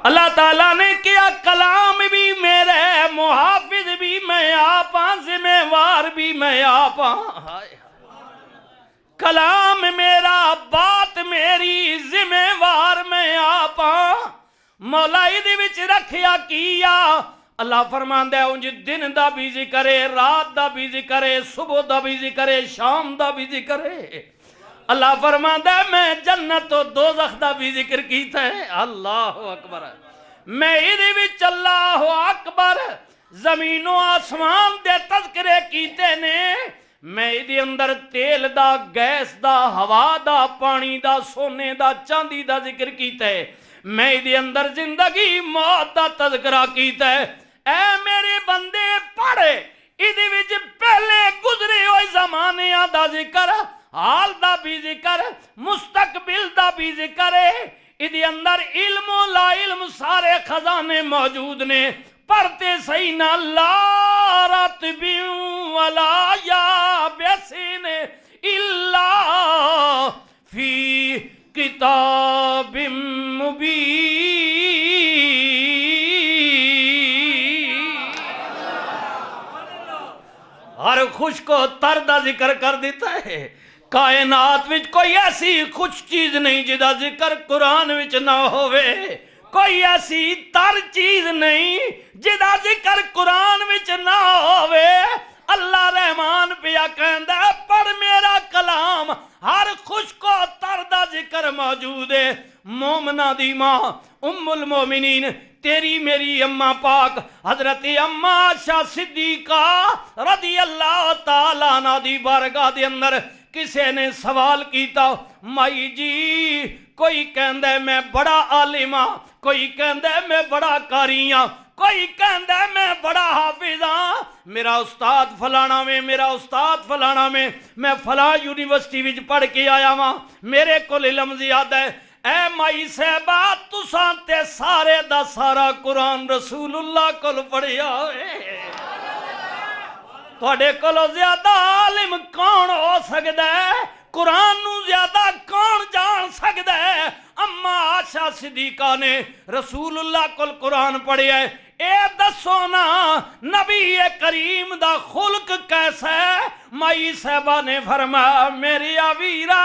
اللہ تعالیٰ نے کیا کلام بھی میرے، محافظ بھی میں آپ ہاں، ذمہ وار بھی میں آپ ہاں۔ کلام میرا، بات میری، ذمہ وار میں آپ ہاں۔ مولا دی وچ رکھیا کیا، اللہ فرماندا ہے انج دن دا بھی ذکر ہے، رات دا بھی ذکر ہے، صبح دا بھی ذکر ہے، شام دا بھی ذکر ہے۔ اللہ فرماندا ہے میں جنت و دوزخ دا بھی ذکر کیتا ہے۔ اللہ اکبر، میں ادھے وچ اللہ اکبر زمین و آسمان دے تذکرے کیتے نے، میں ادھے اندر تیل دا، گیس دا، ہوا دا، پانی دا، سونے دا، چاندی دا ذکر کیتا ہے، میں ادھے اندر زندگی موت دا تذکرہ کیتا ہے۔ اے میرے بندے پڑھے ادھے وچ پہلے گزرے ہوئے زمانیاں دا ذکر، حال دا بھی ذکر، مستقبل دا بھی ذکر ہے۔ ادھے اندر علم و لا علم سارے خزانے موجود نے۔ پڑھتے صحیح نہ، لا راتب ولا یابسین الا فی کتاب مبین۔ ہر خشک و تر دا ذکر کر دیتا ہے۔ کائنات وچ کوئی ایسی خوش چیز نہیں جدا ذکر قرآن وچ نہ ہوئے، کوئی ایسی تر چیز نہیں جدا ذکر قرآن وچ نہ ہوئے۔ اللہ رحمان پیا کہندا ہے پڑھ میرا کلام، ہر خشک و تر دا ذکر موجود ہے۔ مومنہ دی ماں ام المومنین تیری میری اماں پاک حضرت اماں عائشہ صدیقہ رضی اللہ تعالیٰ عنہ دی بارگاہ دے اندر کسے نے سوال کیتا، مائی جی کوئی کہندا ہے میں بڑا عالم ہاں، کوئی کہندا ہے میں بڑا قاری ہاں، کوئی کہندا ہے میں بڑا حافظ ہاں، میرا استاد فلانا میں، میرا استاد فلانا میں فلاں یونیورسٹی وچ پڑھ کے آیا ہاں، میرے کول علم زیادہ ہے۔ اے مائی صاحبہ تساں تے سارے دا سارا قرآن رسول اللہ کول پڑھیا ہے، تواڈے کولوں زیادہ عالم کون ہو سکدا ہے؟ قرآن نو زیادہ کون جان سکدا ہے؟ اما عائشہ صدیقہ نے رسول اللہ کول قرآن پڑھیا ہے۔ اے دسو نا نبی کریم دا خلق کیسا ہے؟ مائی صاحبہ نے فرمایا میری ویرا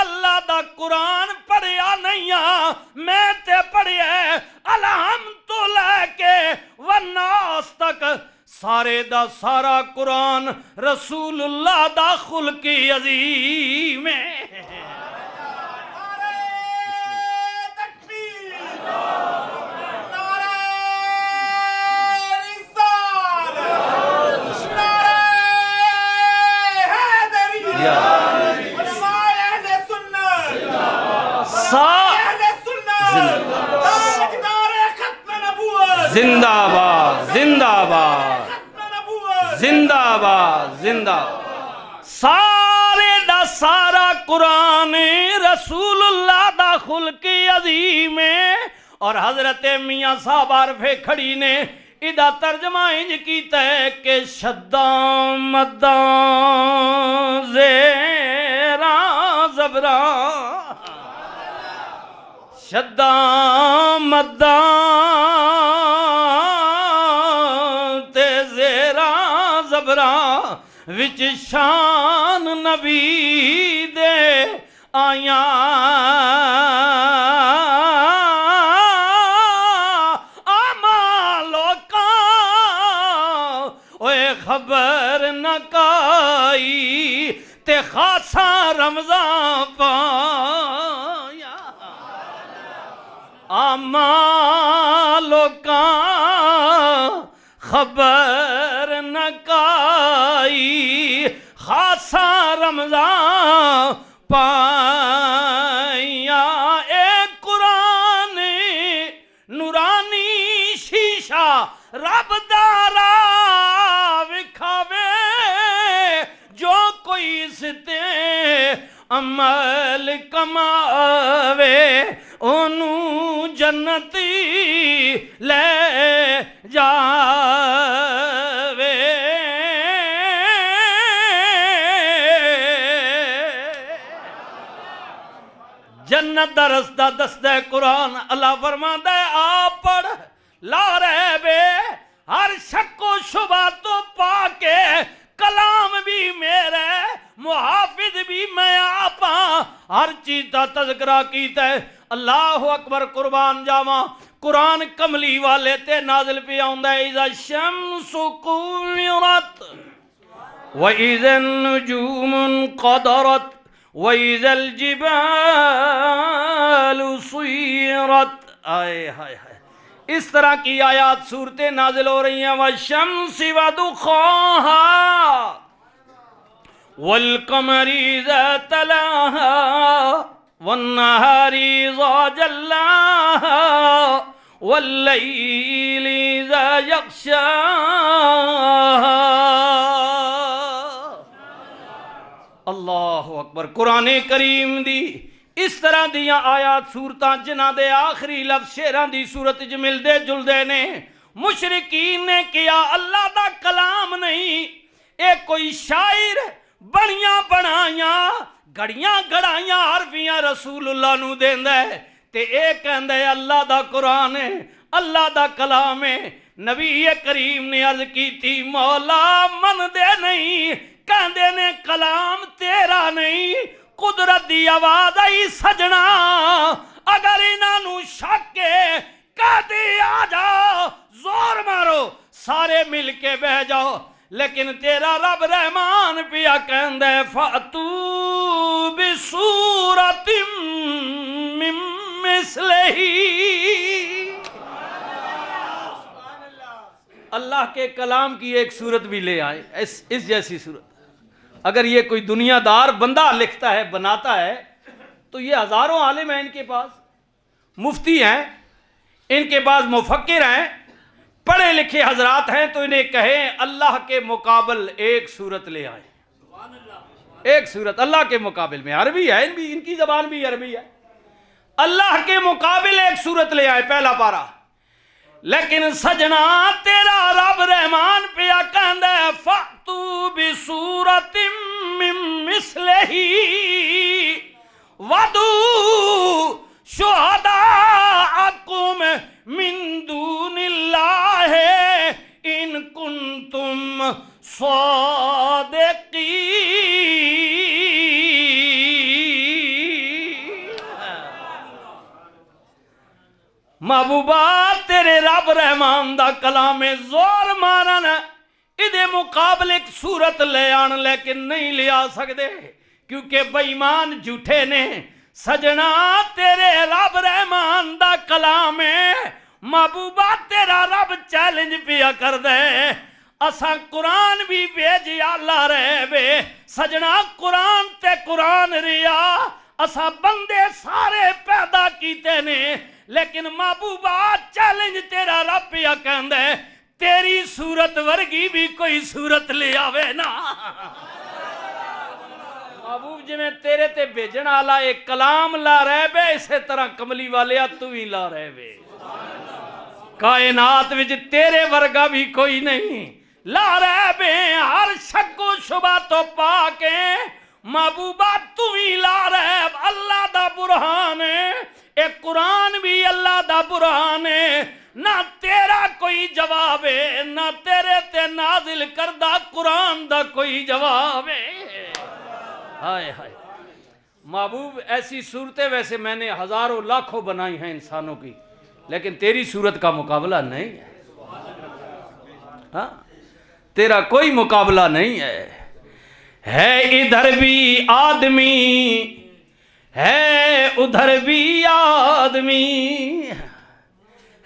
اللہ دا قرآن پڑھیا نہیں ہاں، میں تے پڑھیا ہے الحمد تو لے کے والناس تک، سارے دا سارا قرآن رسول اللہ دا خلق عظیم ہے۔ زندہ باد زندہ باد زندہ باد زندہ، سارے دا سارا قرآن رسول اللہ دا خلق عظیم ہے۔ اور حضرت میاں صاحب عارف کھڑی نے ادا ترجمہ انج کیتا ہے کہ شداں مداں زیراں زبراں، شداں مداں تے زیراں زبراں وچ شان نبی دے آیاں، آما لوکاں اوے خبر نہ کائی تے خاصا رمضان پایا، آما لوکاں خبر نہ کائی خاصا رمضان پایا۔ اے قرآن نورانی شیشہ رب دارا وکھاوے، جو کوئی اس تے عمل کماوے اونوں جنتی لے جاوے۔ جنت جنت دا رستہ دسدا ہے قرآن. اللہ فرماندا ہے آپ پڑھ لا رہے بے ہر شک و شبہ تو پا کے کلام بھی میرے محافظ بھی میں آپ ہر چیز دا تذکرہ کیتا ہے. اللہ اکبر قربان جاواں. قرآن کملی والے تے نازل پہ آندا ہے اذا الشمس کورت وَإِذَا النُّجُومُ انقَدَرَتْ وَإِذَا الْجِبَالُ سُيِّرَتْ. آئے ہائے ہائے اس طرح کی آیات صورتیں نازل ہو رہی ہیں. وَالشَّمْسِ وَضُحَاهَا وَالْقَمَرِ إِذَا تَلَاهَا وَالنَّهَارِ إِذَا جَلَّاهَا وَاللَّيْلِ إِذَا يَغْشَاهَا. اللہ اکبر. قرآن کریم دی اس طرح دیاں آیات صورتاں جنہ دے آخری لفظ شیراں دی صورت جو ملدے جلدے نے. مشرکین نے کیا اللہ دا کلام نہیں اے کوئی شاعر بڑیاں بڑھائیاں گڑیاں گڑائیاں عربیاں رسول اللہ نو دیندا ہے تے اے کہندا ہے اللہ دا قرآن ہے اللہ دا کلام ہے. نبی کریم نے عرض کی تھی مولا من دے نہیں کہندے نے کلام تیرا نہیں قدرت دی آواز آئی سجنا اگر انہاں نو شک ہے کہدی آ جاؤ زور مارو سارے مل کے بہ جاؤ. لیکن تیرا رب رحمان پیا کہندا ہے فاتو بسورۃ من مثلہ. اللہ کے کلام کی ایک صورت بھی لے آئے اس جیسی صورت. اگر یہ کوئی دنیا دار بندہ لکھتا ہے بناتا ہے تو یہ ہزاروں عالم ہیں ان کے پاس مفتی ہیں ان کے پاس مفکر ہیں پڑھے لکھے حضرات ہیں تو انہیں کہیں اللہ کے مقابل ایک صورت لے آئیں. ایک صورت اللہ کے مقابل میں عربی ہے ان کی زبان بھی عربی ہے. اللہ کے مقابل ایک صورت لے آئے پہلا پارا. لیکن سجنا تیرا رب رحمان پیا کہندا ہے فاتو بسورۃ من مثلہ ودو شہداءکم من دون اللہ ان کنتم صادقین. محبوبہ تیرے رب رحمان دا کلام زور مارن ادھے مقابل ایک صورت لے آن لیکن نہیں لے آ سکتے کیونکہ بے ایمان جھوٹے نے. سجنا تیرے رب رحمان دا کلام ہے محبوبہ تیرا رب چیلنج پیا کر دے اساں قرآن بھی بھیجیا لا رہے بے. سجنا قرآن تے قرآن ریا اساں بندے سارے پیدا کیتے نے لیکن محبوبہ چیلنج تیرا رب پیا کہندا ہے تیری صورت ورگی بھی کوئی صورت لے آوے نا. محبوب جی میں تیرے تے بھیجن والا ایک کلام لا رہے بے اسی طرح کملی والے تو ہی لا رہے بے. کائنات وچ تیرے ورگا بھی کوئی نہیں لا رہے بے ہر شک و شبہ تو پا کے محبوبہ تو ہی لا رہے. اللہ دا برہان ہے ایک قرآن بھی اللہ دا برہان ہے. نہ تیرا کوئی جواب ہے نہ تیرے تے نازل کردہ قرآن دا کوئی جواب ہے. ہائے ہائے محبوب ایسی صورتیں ویسے میں نے ہزاروں لاکھوں بنائی ہیں انسانوں کی لیکن تیری صورت کا مقابلہ نہیں ہے. ہاں تیرا کوئی مقابلہ نہیں ہے. ادھر بھی آدمی ہے ادھر بھی آدمی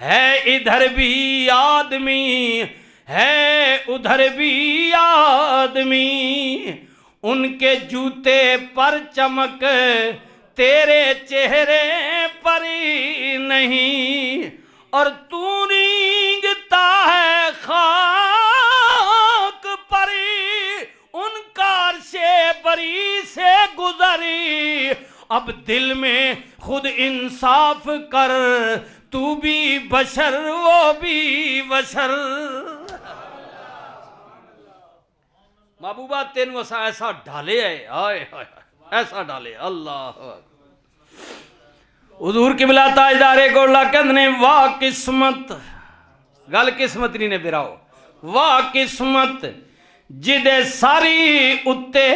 ہے ادھر بھی آدمی ہے ادھر بھی آدمی ان کے جوتے پر چمک تیرے چہرے پر نہیں اور تو رینگتا ہے خاک پر ان کا عرش بری سے گزری. اب دل میں خود انصاف کر تو بھی بشر وہ بھی بشر. محبوبہ تینوں ایسا ڈالے ہے آئے ایسا ڈالے. اللہ حضور قبلہ تاجدار گولڑا کہندے نے واہ قسمت گل قسمت نہیں نے پھراؤ واہ قسمت جدے ساری اتے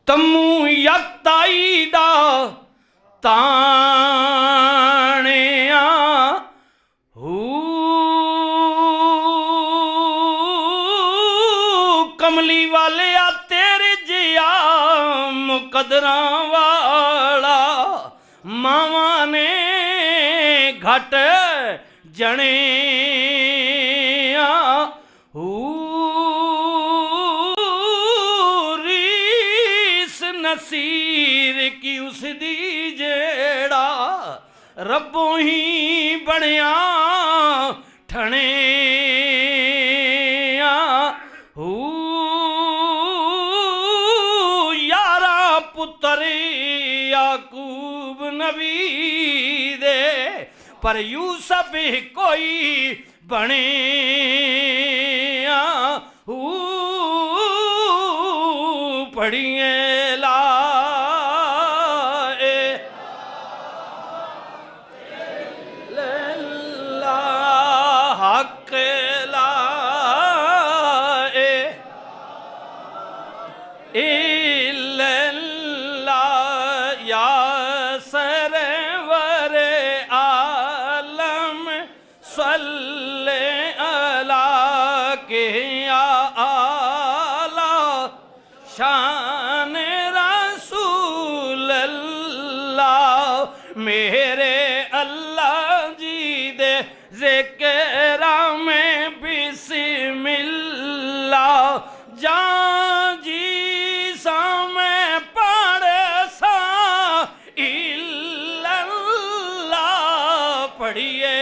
تمو یکتائی دا تانیا کملی والے آ تیرے جیا مقدراں والا ماما نے گھٹ جنے ریس نصیر کی اس دی جیڑا ربوں ہی بڑیاں ٹھنے یارا پتر یعقوب نبی دے پر یوسف کوئی بنے پڑھیے لا حق لا اللہ یا سرور عالم صلی اللہ کے یا اعلی شان رسول اللہ میرے اللہ جی دے ذکر میں بسم اللہ جان جی سا میں پڑھ سا اللہ پڑھیے